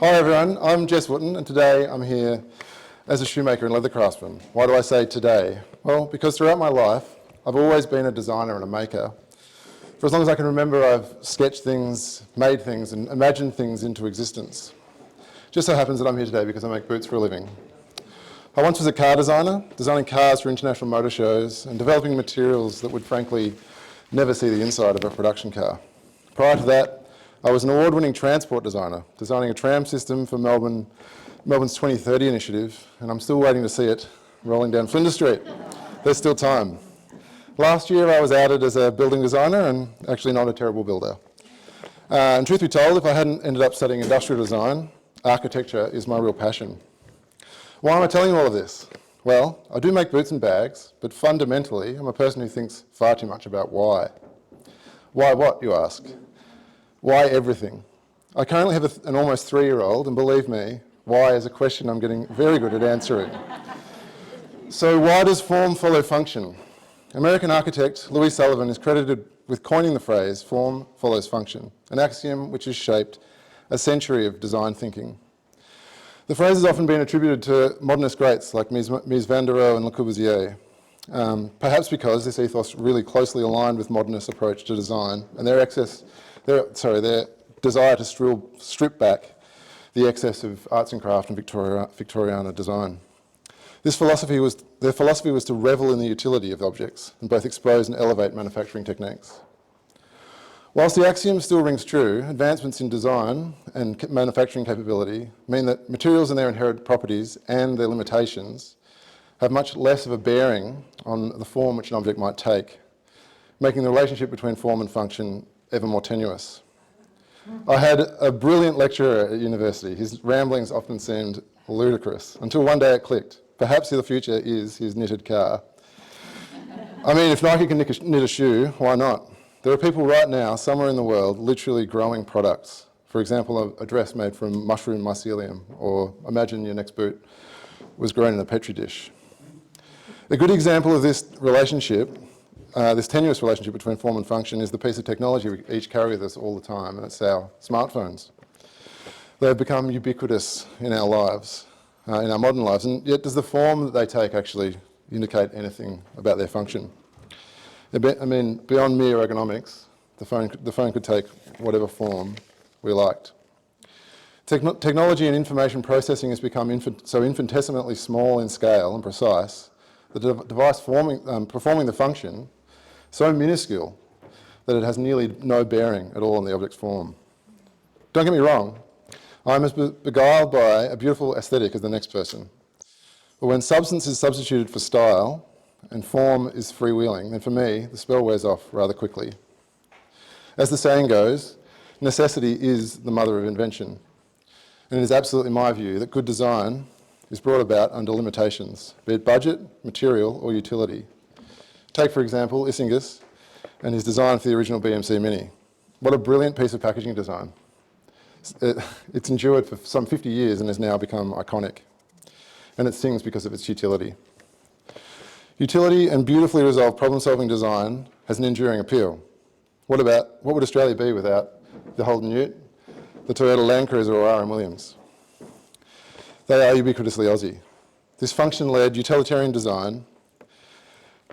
Hi everyone, I'm Jess Wootten and today I'm here as a shoemaker and leather craftsman. Why do I say today? Well, because throughout my life I've always been a designer and a maker. For as long as I can remember, I've sketched things, made things and imagined things into existence. Just so happens that I'm here today because I make boots for a living. I once was a car designer, designing cars for international motor shows and developing materials that would frankly never see the inside of a production car. Prior to that, I was an award-winning transport designer, designing a tram system for Melbourne's 2030 initiative, and I'm still waiting to see it rolling down Flinders Street. There's still time. Last year I was outed as a building designer and actually not a terrible builder. And truth be told, if I hadn't ended up studying industrial design, architecture is my real passion. Why am I telling you all of this? Well, I do make boots and bags, but fundamentally I'm a person who thinks far too much about why. Why what, you ask? Why everything? I currently have an almost 3-year-old, and believe me, why is a question I'm getting very good at answering. So why does form follow function? American architect Louis Sullivan is credited with coining the phrase form follows function, an axiom which has shaped a century of design thinking. The phrase has often been attributed to modernist greats like Mies van der Rohe and Le Corbusier, perhaps because this ethos really closely aligned with modernist approach to design and their desire to strip back the excess of arts and craft and Victoriana design. Their philosophy was to revel in the utility of objects and both expose and elevate manufacturing techniques. Whilst the axiom still rings true, advancements in design and manufacturing capability mean that materials and their inherent properties and their limitations have much less of a bearing on the form which an object might take, making the relationship between form and function ever more tenuous. I had a brilliant lecturer at university. His ramblings often seemed ludicrous, until one day it clicked. Perhaps the future is his knitted car. I mean, if Nike can knit a shoe, why not? There are people right now, somewhere in the world, literally growing products. For example, a dress made from mushroom mycelium, or imagine your next boot was grown in a petri dish. A good example of this relationship, this tenuous relationship between form and function, is the piece of technology we each carry with us all the time, and it's our smartphones. They've become ubiquitous in our lives, in our modern lives, and yet does the form that they take actually indicate anything about their function? I mean, beyond mere ergonomics, the phone could take whatever form we liked. Technology and information processing has become so infinitesimally small in scale and precise that the device performing the function so minuscule that it has nearly no bearing at all on the object's form. Don't get me wrong, I'm as beguiled by a beautiful aesthetic as the next person. But when substance is substituted for style and form is freewheeling, then for me, the spell wears off rather quickly. As the saying goes, necessity is the mother of invention. And it is absolutely my view that good design is brought about under limitations, be it budget, material, or utility. Take, for example, Issingus and his design for the original BMC Mini. What a brilliant piece of packaging design. It's endured for some 50 years and has now become iconic. And it sings because of its utility. Utility and beautifully resolved problem-solving design has an enduring appeal. What would Australia be without the Holden Ute, the Toyota Land Cruiser, or R.M. Williams? They are ubiquitously Aussie. This function-led utilitarian design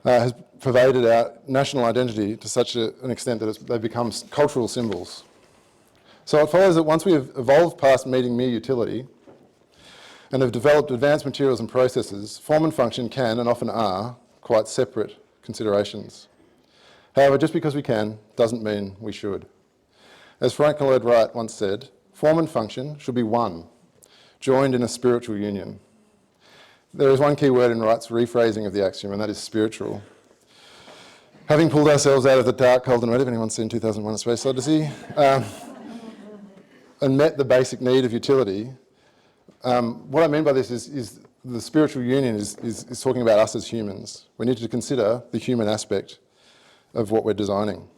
has pervaded our national identity to such an extent that they've become cultural symbols. So it follows that once we have evolved past meeting mere utility and have developed advanced materials and processes, form and function can, and often are, quite separate considerations. However, just because we can doesn't mean we should. As Frank Lloyd Wright once said, form and function should be one, joined in a spiritual union. There is one key word in Wright's rephrasing of the axiom, and that is spiritual. Having pulled ourselves out of the dark, cold and wet, if anyone's seen 2001: A Space Odyssey, and met the basic need of utility, what I mean by this is the spiritual union is talking about us as humans. We need to consider the human aspect of what we're designing.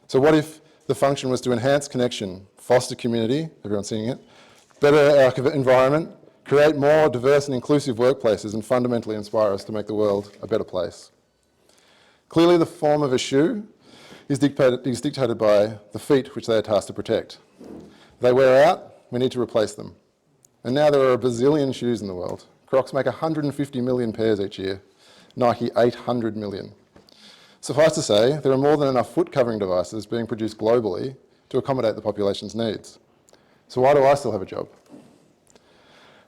So what if the function was to enhance connection, foster community, everyone's seeing it, better our environment, create more diverse and inclusive workplaces, and fundamentally inspire us to make the world a better place? Clearly the form of a shoe is dictated by the feet which they are tasked to protect. If they wear out, we need to replace them. and now there are a bazillion shoes in the world. Crocs make 150 million pairs each year, Nike 800 million. Suffice to say, there are more than enough foot covering devices being produced globally to accommodate the population's needs. So why do I still have a job?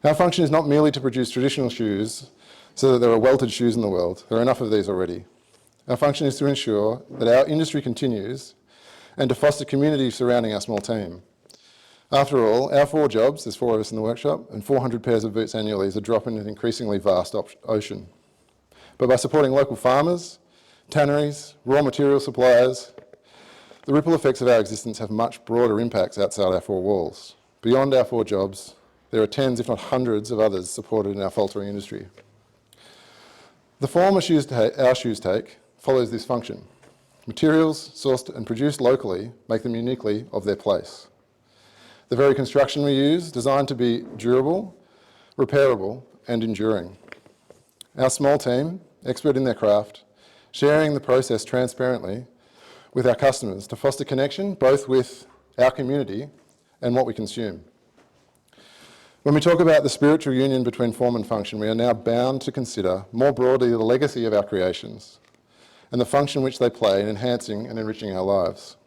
Our function is not merely to produce traditional shoes so that there are welted shoes in the world. There are enough of these already. Our function is to ensure that our industry continues and to foster community surrounding our small team. After all, our 4 jobs, there's 4 of us in the workshop, and 400 pairs of boots annually is a drop in an increasingly vast ocean. But by supporting local farmers, tanneries, raw material suppliers, the ripple effects of our existence have much broader impacts outside our 4 walls. Beyond our 4 jobs, there are tens, if not hundreds, of others supported in our faltering industry. The form our shoes take follows this function. Materials sourced and produced locally make them uniquely of their place. The very construction we use, designed to be durable, repairable, and enduring. Our small team, expert in their craft, sharing the process transparently with our customers to foster connection both with our community and what we consume. When we talk about the spiritual union between form and function, we are now bound to consider more broadly the legacy of our creations and the function which they play in enhancing and enriching our lives.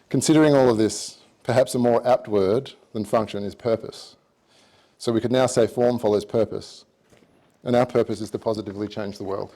Considering all of this, perhaps a more apt word than function is purpose. So we could now say form follows purpose, and our purpose is to positively change the world.